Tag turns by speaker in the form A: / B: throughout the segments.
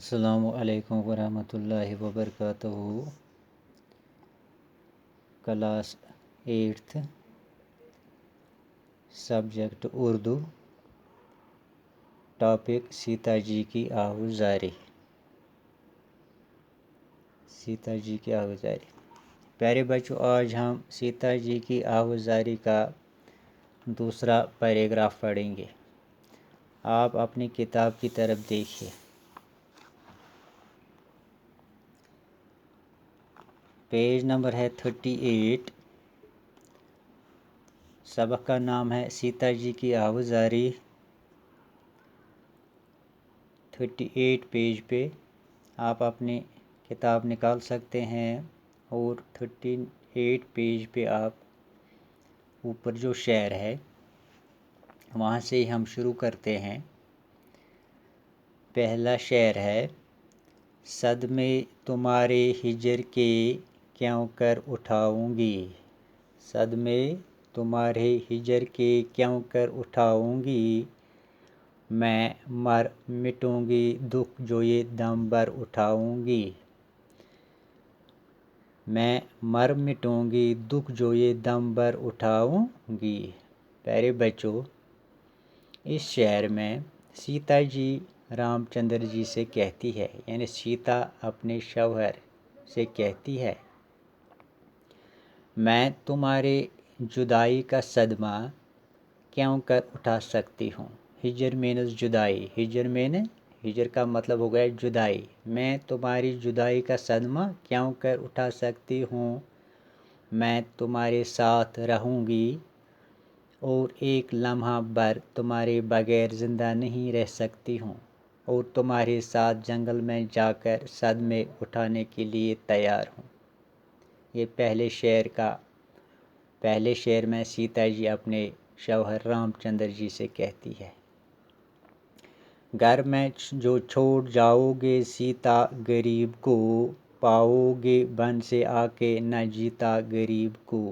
A: السلام علیکم ورحمۃ اللہ وبرکاتہ۔ Class 8th subject Urdu, topic Sita ji کی آہوزاری۔ سیتا جی کی آہوزاری۔ پیارے بچوں، آج ہم سیتا جی کی آہوزاری کا دوسرا پیراگراف پڑھیں گے۔ آپ اپنی کتاب کی طرف دیکھیے۔ پیج نمبر ہے 38۔ سبق کا نام ہے سیتا جی کی آہوزاری۔ 38 پیج پہ آپ اپنی کتاب نکال سکتے ہیں، اور 38 پیج پہ آپ اوپر جو شعر ہے وہاں سے ہی ہم شروع کرتے ہیں۔ پہلا شعر ہے: صدمے تمہارے ہجر کے کیوں کر اٹھاؤں گی، صدمے تمہارے ہجر کے کیوں کر اٹھاؤں گی، میں مر مٹوں گی دکھ جو یہ دم بھر اٹھاؤں گی، میں مر مٹوں گی دکھ جو یہ دم بھر اٹھاؤں گی۔ پیارے بچوں، اس شعر میں سیتا جی رام چندر جی سے کہتی ہے، یعنی سیتا اپنے شوہر سے کہتی ہے، میں تمہارے جدائی کا صدمہ کیوں کر اٹھا سکتی ہوں۔ ہجر مینز جدائی، ہجر کا مطلب ہو گیا جدائی۔ میں تمہاری جدائی کا صدمہ کیوں کر اٹھا سکتی ہوں، میں تمہارے ساتھ رہوں گی، اور ایک لمحہ بھر تمہارے بغیر زندہ نہیں رہ سکتی ہوں، اور تمہارے ساتھ جنگل میں جا کر صدمے اٹھانے کے لیے تیار ہوں۔ یہ پہلے شعر میں سیتا جی اپنے شوہر رام چندر جی سے کہتی ہے۔ گھر میں جو چھوڑ جاؤ گے سیتا غریب کو، پاؤ گے بن سے آ کے نہ جیتا غریب کو۔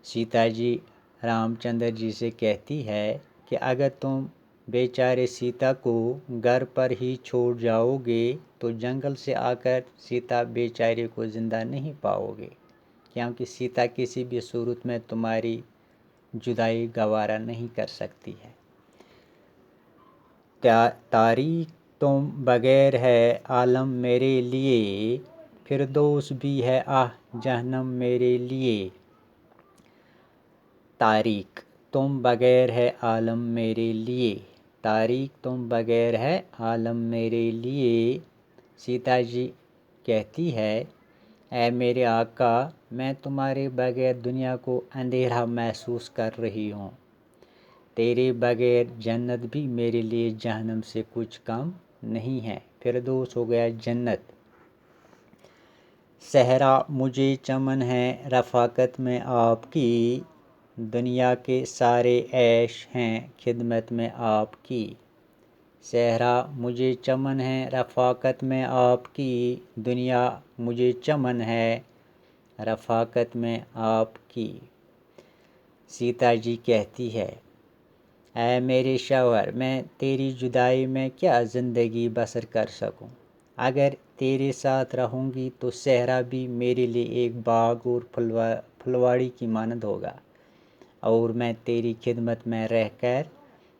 A: سیتا جی رام چندر جی سے کہتی ہے کہ اگر تم بیچارے سیتا کو گھر پر ہی چھوڑ جاؤ گے تو جنگل سے آ کر سیتا بیچارے کو زندہ نہیں پاؤ گے، کیونکہ سیتا کسی بھی صورت میں تمہاری جدائی گوارا نہیں کر سکتی ہے۔ تاریک تم بغیر ہے عالم میرے لیے، فردوس بھی ہے آہ جہنم میرے لیے۔ تاریک تم بغیر ہے عالم میرے لیے، تاریک تم بغیر ہے عالم میرے لیے۔ سیتا جی کہتی ہے، اے میرے آقا، میں تمہارے بغیر دنیا کو اندھیرا محسوس کر رہی ہوں، تیرے بغیر جنت بھی میرے لیے جہنم سے کچھ کم نہیں ہے۔ فردوس ہو گیا جنت۔ صحرا مجھے چمن ہے رفاقت میں آپ کی، دنیا کے سارے عیش ہیں خدمت میں آپ کی۔ صحرا مجھے چمن ہے رفاقت میں آپ کی، دنیا مجھے چمن ہے رفاقت میں آپ کی۔ سیتا جی کہتی ہے، اے میرے شوہر، میں تیری جدائی میں کیا زندگی بسر کر سکوں، اگر تیرے ساتھ رہوں گی تو صحرا بھی میرے لیے ایک باغ اور پھلواڑی کی مانند ہوگا، اور میں تیری خدمت میں رہ کر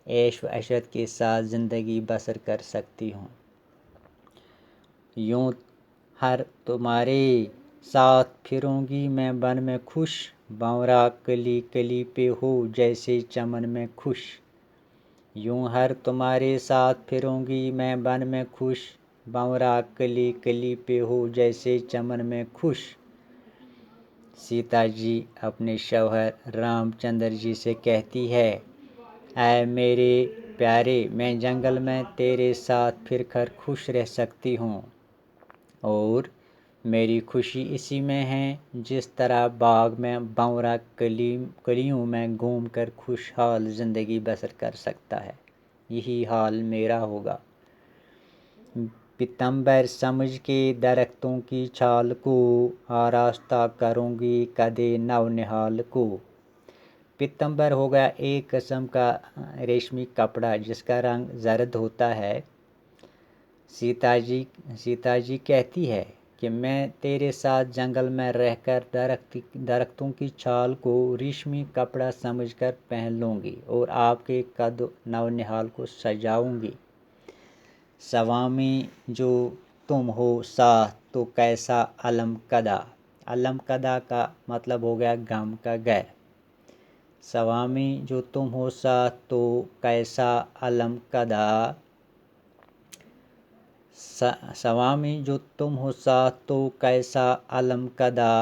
A: عیش و عشرت کے ساتھ زندگی بسر کر سکتی ہوں۔ یوں ہر تمہارے ساتھ پھروں گی میں بن میں خوش، بھنورا کلی کلی پہ ہو جیسے چمن میں خوش۔ یوں ہر تمہارے ساتھ پھروں گی میں بن میں خوش، بھنورا کلی کلی پہ ہو جیسے چمن میں خوش۔ سیتا جی اپنے شوہر رام چندر جی سے کہتی ہے، اے میرے پیارے، میں جنگل میں تیرے ساتھ پھر کر خوش رہ سکتی ہوں، اور میری خوشی اسی میں ہے جس طرح باغ میں بھنورا کلیوں میں گھوم کر خوشحال زندگی بسر کر سکتا ہے، یہی حال میرا ہوگا۔ پتمبر سمجھ کے درختوں کی چھال کو، آراستہ کروں گی کدے نو نہال کو۔ پتمبر ہو گیا ایک قسم کا ریشمی کپڑا جس کا رنگ زرد ہوتا ہے، سیتا جی کہتی ہے کہ میں تیرے ساتھ جنگل میں رہ کر درختوں کی چھال کو ریشمی کپڑا سمجھ کر پہن لوں گی اور آپ کے قد نو نہال کو سجاؤں گی۔ سوامی جو تم ہو ساتھ تو کیسا علم کدا، علم کدا کا مطلب ہو گیا غم کا گھر۔ سوامی جو تم ہو ساتھ تو کیسا علم کدا، سوامی جو تم ہو ساتھ تو کیسا علم کدا،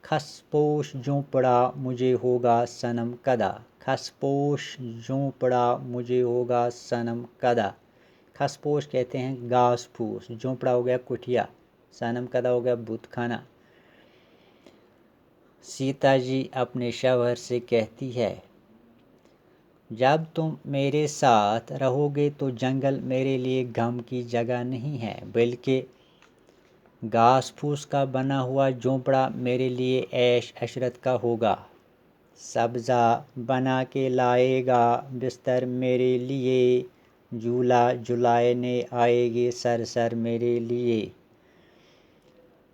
A: کھس پوش جھونپڑا مجھے ہوگا صنم کدا، کھس پوش جھونپڑا مجھے ہوگا صنم کدا۔ کھس پوش کہتے ہیں گھاس پھوس، جھونپڑا ہو گیا کٹھیا، صنم کدا ہو گیا بت خانہ۔ سیتا جی اپنے شوہر سے کہتی ہے جب تم میرے ساتھ رہو گے تو جنگل میرے لیے غم کی جگہ نہیں ہے، بلکہ گھاس پھوس کا بنا ہوا جھونپڑا میرے لیے عیش عشرت کا ہوگا۔ سبزہ بنا کے لائے گا بستر میرے لیے، جھولا جھلانے آئے گے سر سر میرے لیے۔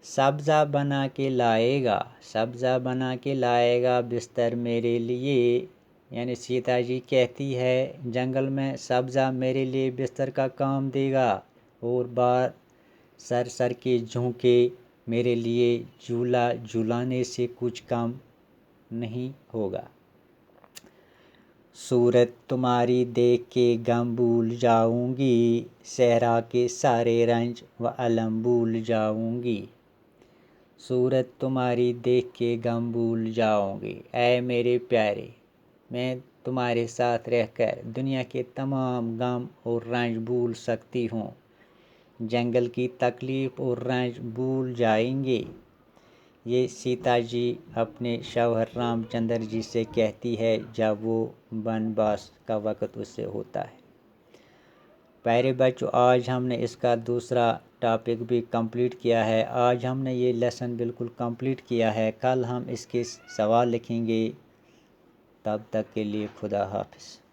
A: سبزہ بنا کے لائے گا، سبزہ بنا کے لائے گا بستر میرے لیے، یعنی سیتا جی کہتی ہے جنگل میں سبزہ میرے لیے بستر کا کام دے گا اور بار سر سر کے جھونکے میرے لیے جھولا جھلانے سے کچھ کم نہیں ہوگا۔ صورت تمہاری دیکھ کے غم بھول جاؤں گی، صحرا کے سارے رنج و الم بھول جاؤں گی۔ صورت تمہاری دیکھ کے غم بھول جاؤں گی، اے میرے پیارے میں تمہارے ساتھ رہ کر دنیا کے تمام غم اور رنج بھول سکتی ہوں، جنگل کی تکلیف اور رنج بھول جائیں گے۔ یہ سیتا جی اپنے شوہر رام چندر جی سے کہتی ہے جب وہ بنواس کا وقت اس سے ہوتا ہے۔ پیارے بچوں، آج ہم نے اس کا دوسرا ٹاپک بھی کمپلیٹ کیا ہے۔ آج ہم نے یہ لیسن بالکل کمپلیٹ کیا ہے، کل ہم اس کے سوال لکھیں گے۔ تب تک کے لیے خدا حافظ۔